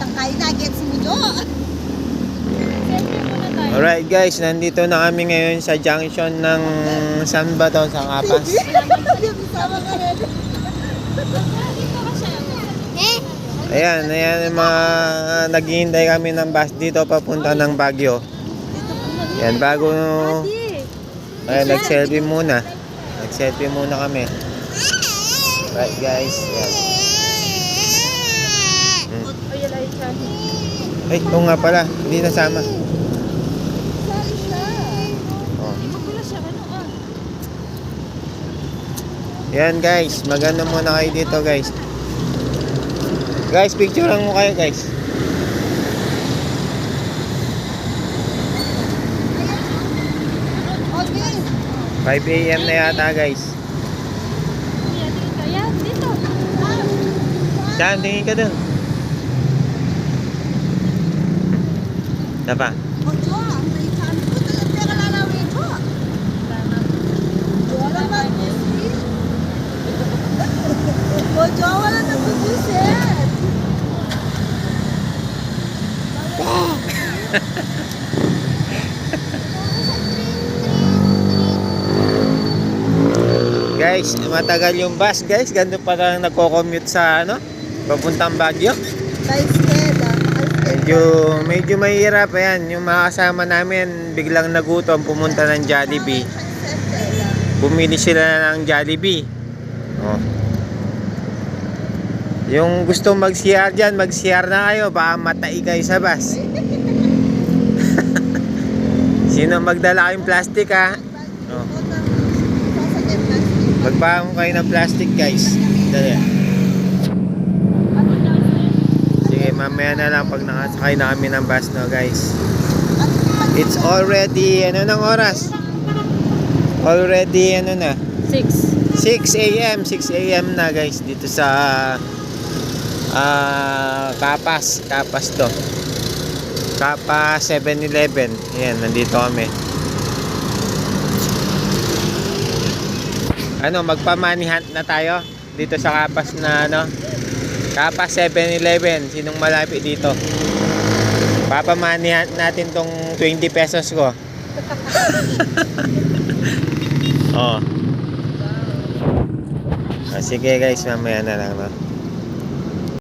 tangkay na, gets mo jo. Alright guys, nandito na kami ngayon sa junction ng saan ba to? Sa Kapas. Ayan yung mga naghihintay kami ng bus dito papunta ng Baguio. Ayan, bago ayan, nag-selfie muna. Nag-selfie muna kami. Right guys, ayan. Ay, oo nga pala, hindi nasama. Oh. Yan guys, maganda muna kayo dito guys. Guys, picture lang mo kayo guys. Okay. 5 AM na yata guys. Saan, tingin ka dun. Sapa? Ojo, ang naitan ko talaga pera lalawin ko. Wala mag-busit. Ojo, wala nag-busit. Guys, matagal yung bus guys. Ganito pa lang nagko-commute sa ano, papuntang Baguio. Medyo mahirap yan. Yung mga kasama namin biglang nagutom, pumunta ng Jollibee. Bumili sila ng Jollibee. Oh. Yung gusto mag-CR dyan, mag-CR na kayo. Baka matai kayo sa bus. Sino magdala kayong plastic ha? Oh. Magbaon kayo ng plastic guys. Dali. Sige, mamaya na lang pag nakasakay na kami ng bus no guys. It's already, ano ng oras? Already, ano na? 6 AM. 6 AM na guys. Dito sa Kapas. Kapas to. Kapas 7-Eleven. Ayan, nandito kami. Ano, magpa-money hunt na tayo dito sa Kapas na ano, Kapas 7-Eleven. Sinong malapit dito? Papa-money hunt natin tong 20 pesos ko. Oh. Sige guys, mamaya na lang no.